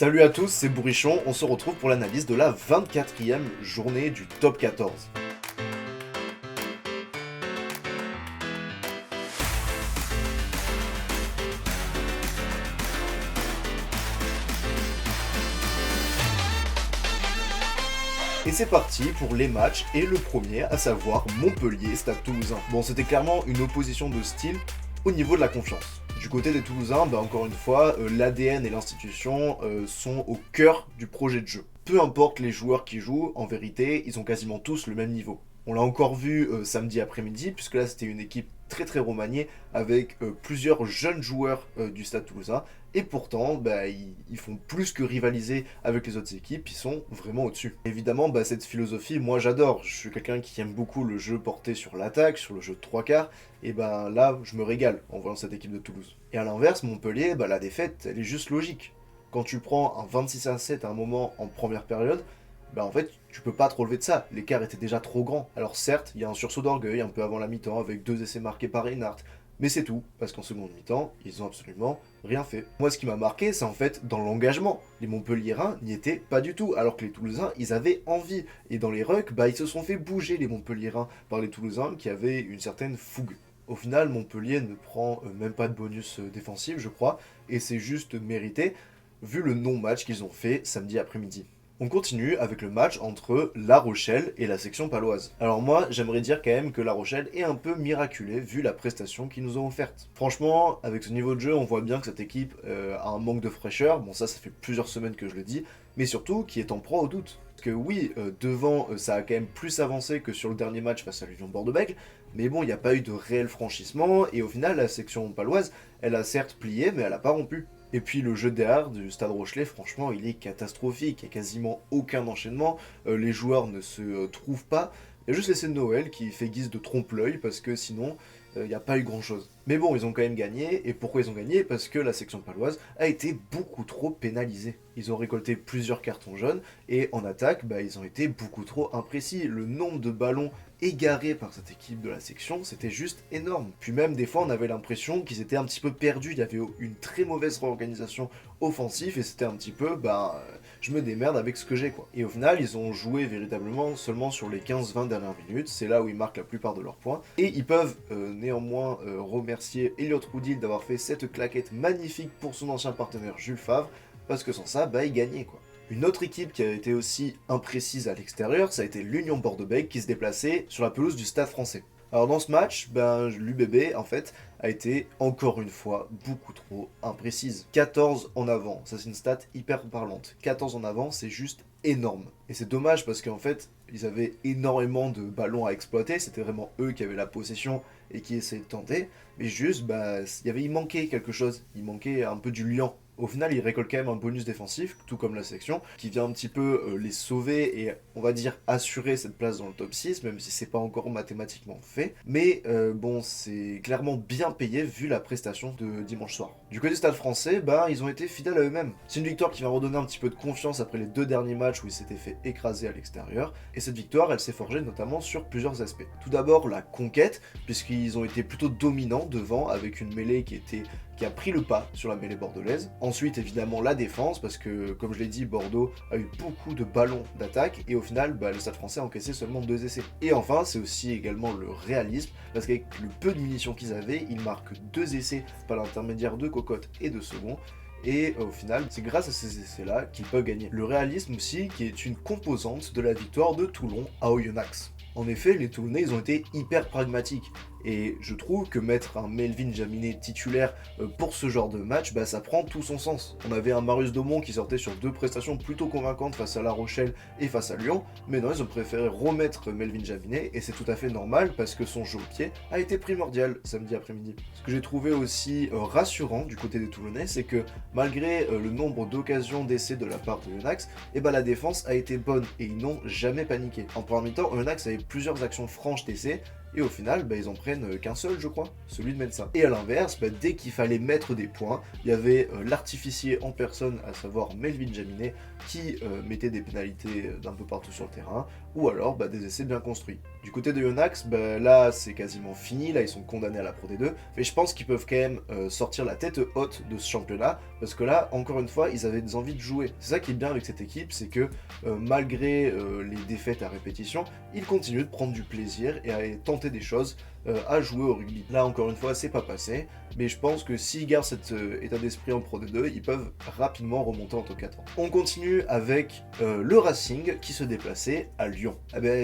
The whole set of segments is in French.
Salut à tous, c'est Bourrichon, on se retrouve pour l'analyse de la 24e journée du top 14. Et c'est parti pour les matchs et le premier, à savoir Montpellier-Stade Toulousain. Bon, c'était clairement une opposition de style au niveau de la confiance. Du côté des Toulousains, encore une fois, l'ADN et l'institution sont au cœur du projet de jeu. Peu importe les joueurs qui jouent, en vérité, ils ont quasiment tous le même niveau. On l'a encore vu samedi après-midi, puisque là c'était une équipe très remaniée avec plusieurs jeunes joueurs du Stade Toulousain. Et pourtant, ils font plus que rivaliser avec les autres équipes, ils sont vraiment au-dessus. Évidemment, cette philosophie, moi j'adore. Je suis quelqu'un qui aime beaucoup le jeu porté sur l'attaque, sur le jeu de trois quarts. Et là, je me régale en voyant cette équipe de Toulouse. Et à l'inverse, Montpellier, la défaite, elle est juste logique. Quand tu prends un 26-7 à un moment en première période, en fait, tu peux pas te relever de ça. L'écart était déjà trop grand. Alors certes, il y a un sursaut d'orgueil un peu avant la mi-temps avec 2 essais marqués par Reinhardt. Mais c'est tout, parce qu'en seconde mi-temps, ils ont absolument rien fait. Moi, ce qui m'a marqué, c'est en fait dans l'engagement. Les Montpelliérains n'y étaient pas du tout, alors que les Toulousains, ils avaient envie. Et dans les rucks, ils se sont fait bouger, les Montpelliérains, par les Toulousains qui avaient une certaine fougue. Au final, Montpellier ne prend même pas de bonus défensif, je crois, et c'est juste mérité, vu le non-match qu'ils ont fait samedi après-midi. On continue avec le match entre La Rochelle et la section paloise. Alors moi, j'aimerais dire quand même que La Rochelle est un peu miraculée vu la prestation qu'ils nous ont offerte. Franchement, avec ce niveau de jeu, on voit bien que cette équipe a un manque de fraîcheur. Bon, ça fait plusieurs semaines que je le dis, mais surtout qui est en proie au doute. Parce que oui, devant, ça a quand même plus avancé que sur le dernier match face à l'Union Bordeaux-Bègles, mais bon, il n'y a pas eu de réel franchissement, et au final, la section paloise, elle a certes plié, mais elle n'a pas rompu. Et puis le jeu derrière du Stade Rochelais, franchement, il est catastrophique. Il n'y a quasiment aucun enchaînement. Les joueurs ne se trouvent pas. Il y a juste l'essai de Noël qui fait guise de trompe-l'œil parce que sinon, il n'y a pas eu grand-chose. Mais bon, ils ont quand même gagné. Et pourquoi ils ont gagné? Parce que la section paloise a été beaucoup trop pénalisée. Ils ont récolté plusieurs cartons jaunes. Et en attaque, ils ont été beaucoup trop imprécis. Le nombre de ballons égarés par cette équipe de la section, c'était juste énorme. Puis même des fois on avait l'impression qu'ils étaient un petit peu perdus, il y avait une très mauvaise réorganisation offensive et c'était un petit peu je me démerde avec ce que j'ai quoi. Et au final ils ont joué véritablement seulement sur les 15-20 dernières minutes, c'est là où ils marquent la plupart de leurs points et ils peuvent néanmoins remercier Elliott Roudil d'avoir fait cette claquette magnifique pour son ancien partenaire Jules Favre parce que sans ça ils gagnaient quoi. Une autre équipe qui a été aussi imprécise à l'extérieur, ça a été l'Union Bordeaux-Bègles qui se déplaçait sur la pelouse du Stade Français. Alors dans ce match, l'UBB en fait a été encore une fois beaucoup trop imprécise. 14 en avant, ça c'est une stat hyper parlante. 14 en avant, c'est juste énorme. Et c'est dommage parce qu'en fait, ils avaient énormément de ballons à exploiter, c'était vraiment eux qui avaient la possession et qui essayaient de tenter, mais juste il manquait quelque chose, il manquait un peu du liant. Au final, ils récoltent quand même un bonus défensif, tout comme la section, qui vient un petit peu les sauver et, on va dire, assurer cette place dans le top 6, même si c'est pas encore mathématiquement fait. Mais c'est clairement bien payé vu la prestation de dimanche soir. Du côté du Stade Français, ils ont été fidèles à eux-mêmes. C'est une victoire qui va redonner un petit peu de confiance après les 2 derniers matchs où ils s'étaient fait écraser à l'extérieur. Et cette victoire, elle s'est forgée notamment sur plusieurs aspects. Tout d'abord, la conquête, puisqu'ils ont été plutôt dominants devant, avec une mêlée qui a pris le pas sur la mêlée bordelaise. Ensuite, évidemment, la défense, parce que, comme je l'ai dit, Bordeaux a eu beaucoup de ballons d'attaque, et au final, le Stade Français a encaissé seulement 2 essais. Et enfin, c'est aussi également le réalisme, parce qu'avec le peu de munitions qu'ils avaient, ils marquent 2 essais par l'intermédiaire de Cocotte et de Second, et au final, c'est grâce à ces essais-là qu'ils peuvent gagner. Le réalisme aussi, qui est une composante de la victoire de Toulon à Oyonnax. En effet, les Toulonnais, ils ont été hyper pragmatiques. Et je trouve que mettre un Melvin Jaminet titulaire pour ce genre de match, ça prend tout son sens. On avait un Marius Daumont qui sortait sur 2 prestations plutôt convaincantes face à La Rochelle et face à Lyon, mais non, ils ont préféré remettre Melvin Jaminet, et c'est tout à fait normal parce que son jeu au pied a été primordial samedi après-midi. Ce que j'ai trouvé aussi rassurant du côté des Toulonnais, c'est que malgré le nombre d'occasions d'essais de la part de Oyonnax, la défense a été bonne et ils n'ont jamais paniqué. En première mi-temps, Oyonnax avait plusieurs actions franches d'essais, et au final, ils en prennent qu'un seul, je crois, celui de Mensa. Et à l'inverse, dès qu'il fallait mettre des points, il y avait l'artificier en personne, à savoir Melvin Jaminet, qui mettait des pénalités d'un peu partout sur le terrain, ou alors des essais bien construits. Du côté de Yonax, là c'est quasiment fini, là ils sont condamnés à la Pro D2, mais je pense qu'ils peuvent quand même sortir la tête haute de ce championnat, parce que là, encore une fois, ils avaient des envies de jouer. C'est ça qui est bien avec cette équipe, c'est que malgré les défaites à répétition, ils continuent de prendre du plaisir et à tenter des choses, à jouer au rugby. Là, encore une fois, c'est pas passé, mais je pense que s'ils gardent cet état d'esprit en Pro D2, ils peuvent rapidement remonter en top 4 ans. On continue avec le Racing qui se déplaçait à Lyon.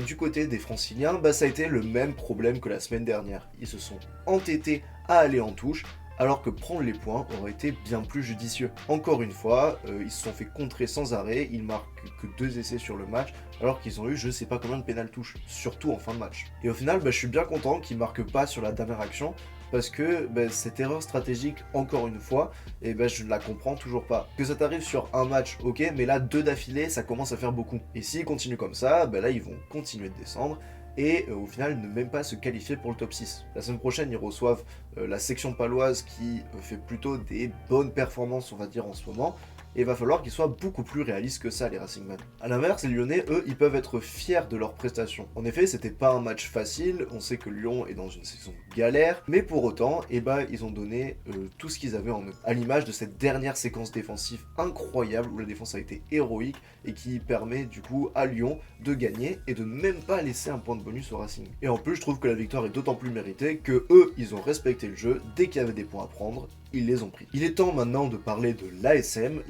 Du côté des Franciliens, ça a été le même problème que la semaine dernière. Ils se sont entêtés à aller en touche, alors que prendre les points aurait été bien plus judicieux. Encore une fois, ils se sont fait contrer sans arrêt, ils marquent que 2 essais sur le match, alors qu'ils ont eu je sais pas combien de pénales touches, surtout en fin de match. Et au final, je suis bien content qu'ils marquent pas sur la dernière action, parce que cette erreur stratégique, encore une fois, je ne la comprends toujours pas. Que ça t'arrive sur un match, ok, mais là 2 d'affilée, ça commence à faire beaucoup. Et s'ils continuent comme ça, là ils vont continuer de descendre, et au final ne même pas se qualifier pour le top 6. La semaine prochaine, ils reçoivent la section paloise qui fait plutôt des bonnes performances, on va dire, en ce moment, et il va falloir qu'ils soient beaucoup plus réalistes que ça, les Racingmen. A l'inverse, les Lyonnais, eux, ils peuvent être fiers de leurs prestations. En effet, c'était pas un match facile, on sait que Lyon est dans une saison galère, mais pour autant, ils ont donné tout ce qu'ils avaient en eux. À l'image de cette dernière séquence défensive incroyable, où la défense a été héroïque, et qui permet du coup à Lyon de gagner, et de même pas laisser un point de bonus au Racing. Et en plus, je trouve que la victoire est d'autant plus méritée que eux, ils ont respecté le jeu, dès qu'il y avait des points à prendre, ils les ont pris. Il est temps maintenant de parler de l'ASM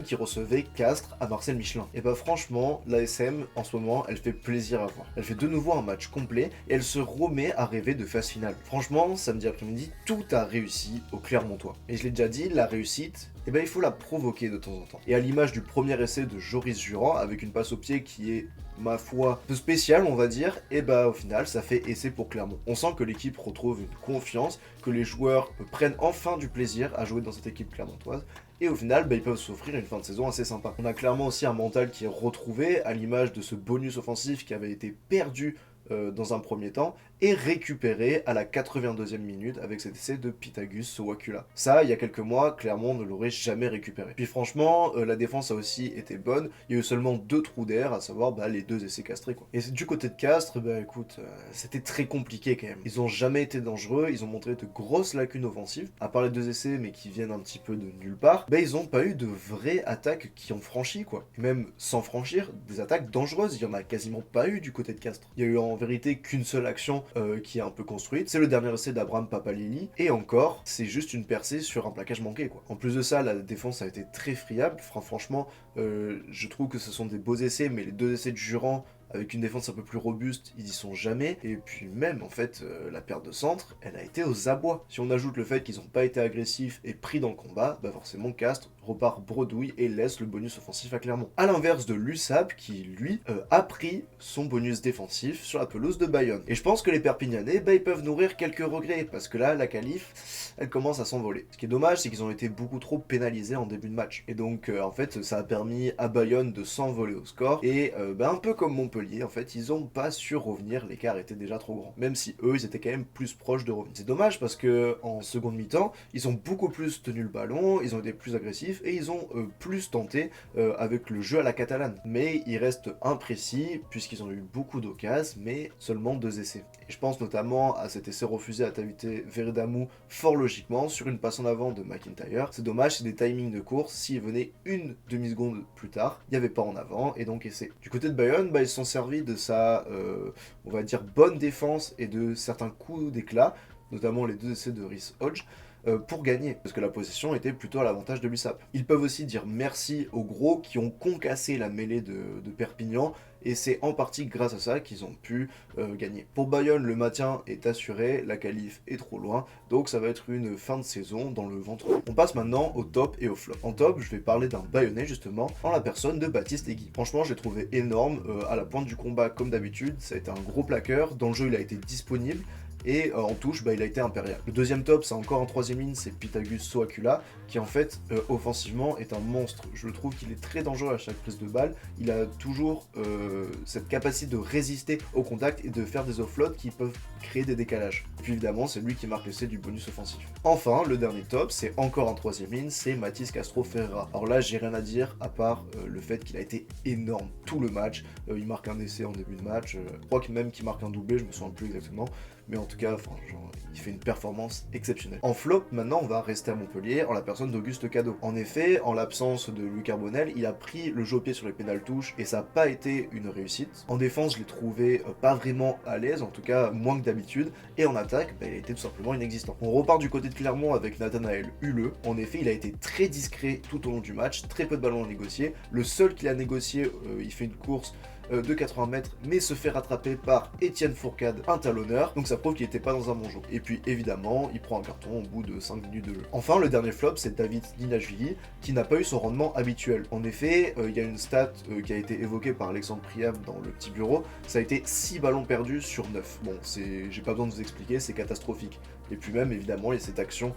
qui recevait Castres à Marcel Michelin. Et franchement, l'ASM en ce moment, elle fait plaisir à voir. Elle fait de nouveau un match complet et elle se remet à rêver de phase finale. Franchement, samedi après-midi, tout a réussi au Clermontois. Et je l'ai déjà dit, la réussite, il faut la provoquer de temps en temps. Et à l'image du premier essai de Joris Jurand, avec une passe au pied qui est, ma foi, peu spéciale, on va dire, au final, ça fait essai pour Clermont. On sent que l'équipe retrouve une confiance, que les joueurs prennent enfin du plaisir à jouer dans cette équipe clermontoise. Et au final, ils peuvent s'offrir une fin de saison assez sympa. On a clairement aussi un mental qui est retrouvé, à l'image de ce bonus offensif qui avait été perdu dans un premier temps, et récupéré à la 82e minute avec cet essai de Pythagus Sowakula. Ça, il y a quelques mois, Clermont ne l'aurait jamais récupéré. Puis franchement, la défense a aussi été bonne, il y a eu seulement 2 trous d'air, à savoir les 2 essais castrés, quoi. Et du côté de Castres, écoute, c'était très compliqué quand même. Ils ont jamais été dangereux, ils ont montré de grosses lacunes offensives, à part les 2 essais, mais qui viennent un petit peu de nulle part, ils ont pas eu de vraies attaques qui ont franchi, quoi. Et même sans franchir, des attaques dangereuses, il y en a quasiment pas eu du côté de Castres. Il y a eu en vérité qu'une seule action qui est un peu construite, c'est le dernier essai d'Abraham Papalili, et encore, c'est juste une percée sur un plaquage manqué, quoi. En plus de ça, la défense a été très friable, franchement, je trouve que ce sont des beaux essais, mais les 2 essais de Jurand, avec une défense un peu plus robuste, ils y sont jamais. Et puis même, en fait, la perte de centre, elle a été aux abois. Si on ajoute le fait qu'ils n'ont pas été agressifs et pris dans le combat, forcément Castres repart bredouille et laisse le bonus offensif à Clermont. A l'inverse de l'USAP, qui lui a pris son bonus défensif sur la pelouse de Bayonne. Et je pense que les Perpignanais, ils peuvent nourrir quelques regrets, parce que là, la qualif, elle commence à s'envoler. Ce qui est dommage, c'est qu'ils ont été beaucoup trop pénalisés en début de match. Et donc, en fait, ça a permis à Bayonne de s'envoler au score, et un peu comme Montpellier, en fait, ils ont pas su revenir, l'écart était déjà trop grand. Même si eux, ils étaient quand même plus proches de revenir. C'est dommage parce que en seconde mi-temps, ils ont beaucoup plus tenu le ballon, ils ont été plus agressifs et ils ont plus tenté avec le jeu à la catalane. Mais ils restent imprécis puisqu'ils ont eu beaucoup d'occasions, mais seulement 2 essais. Et je pense notamment à cet essai refusé à Tavité Veredamou fort logiquement sur une passe en avant de McIntyre. C'est dommage, c'est des timings de course. S'il venait une demi-seconde plus tard, il n'y avait pas en avant et donc essai. Du côté de Bayonne, ils se sont servis de sa, on va dire, bonne défense et de certains coups d'éclat, notamment les 2 essais de Rhys Hodge, pour gagner, parce que la possession était plutôt à l'avantage de l'USAP. Ils peuvent aussi dire merci aux gros qui ont concassé la mêlée de Perpignan, et c'est en partie grâce à ça qu'ils ont pu gagner. Pour Bayonne, le maintien est assuré, la qualif est trop loin, donc ça va être une fin de saison dans le ventre. On passe maintenant au top et au flop. En top, je vais parler d'un Bayonnais justement, en la personne de Baptiste Egui. Franchement, je l'ai trouvé énorme, à la pointe du combat comme d'habitude, ça a été un gros plaqueur, dans le jeu il a été disponible, et en touche, il a été impérial. Le deuxième top, c'est encore en troisième ligne, c'est Pythagus Sowakula, qui en fait, offensivement, est un monstre. Je trouve qu'il est très dangereux à chaque prise de balle. Il a toujours cette capacité de résister au contact et de faire des offloads qui peuvent créer des décalages. Et puis évidemment, c'est lui qui marque l'essai du bonus offensif. Enfin, le dernier top, c'est encore un troisième ligne, c'est Mathys Castro Ferreira. Alors là, j'ai rien à dire à part le fait qu'il a été énorme tout le match. Il marque un essai en début de match, je crois même qu'il marque un doublé, je me souviens plus exactement. Mais en tout cas, il fait une performance exceptionnelle. En flop, maintenant, on va rester à Montpellier en la personne d'Auguste Cadeau. En effet, en l'absence de Louis Carbonel, il a pris le jeu au pied sur les pénales touches et ça n'a pas été une réussite. En défense, je l'ai trouvé pas vraiment à l'aise, en tout cas moins que d'habitude. Et en attaque, il a été tout simplement inexistant. On repart du côté de Clermont avec Nathanaël Huleux. En effet, il a été très discret tout au long du match, très peu de ballons à négocier. Le seul qu'il a négocié, il fait une course de 80 mètres, mais se fait rattraper par Étienne Fourcade, un talonneur, donc ça prouve qu'il n'était pas dans un bon jour. Et puis évidemment, il prend un carton au bout de 5 minutes de jeu. Enfin, le dernier flop, c'est David Dinajvili, qui n'a pas eu son rendement habituel. En effet, il y a une stat qui a été évoquée par Alexandre Priam dans le petit bureau, ça a été 6 ballons perdus sur 9. Bon, j'ai pas besoin de vous expliquer, c'est catastrophique. Et puis même, évidemment, il y a cette action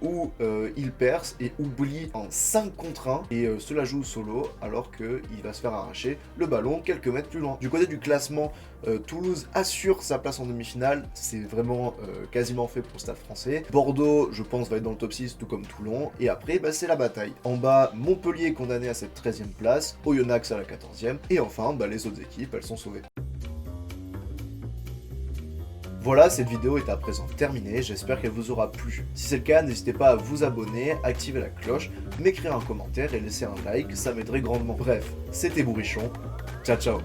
où il perce et oublie en 5 contre 1, et cela joue solo, alors qu'il va se faire arracher le ballon quelques mètres plus loin. Du côté du classement, Toulouse assure sa place en demi-finale, c'est vraiment quasiment fait pour le Stade français. Bordeaux, je pense, va être dans le top 6, tout comme Toulon, et après, c'est la bataille. En bas, Montpellier condamné à cette 13e place, Oyonnax à la 14e, et enfin, les autres équipes, elles sont sauvées. Voilà, cette vidéo est à présent terminée, j'espère qu'elle vous aura plu. Si c'est le cas, n'hésitez pas à vous abonner, activer la cloche, m'écrire un commentaire et laisser un like, ça m'aiderait grandement. Bref, c'était Bourrichon, ciao ciao.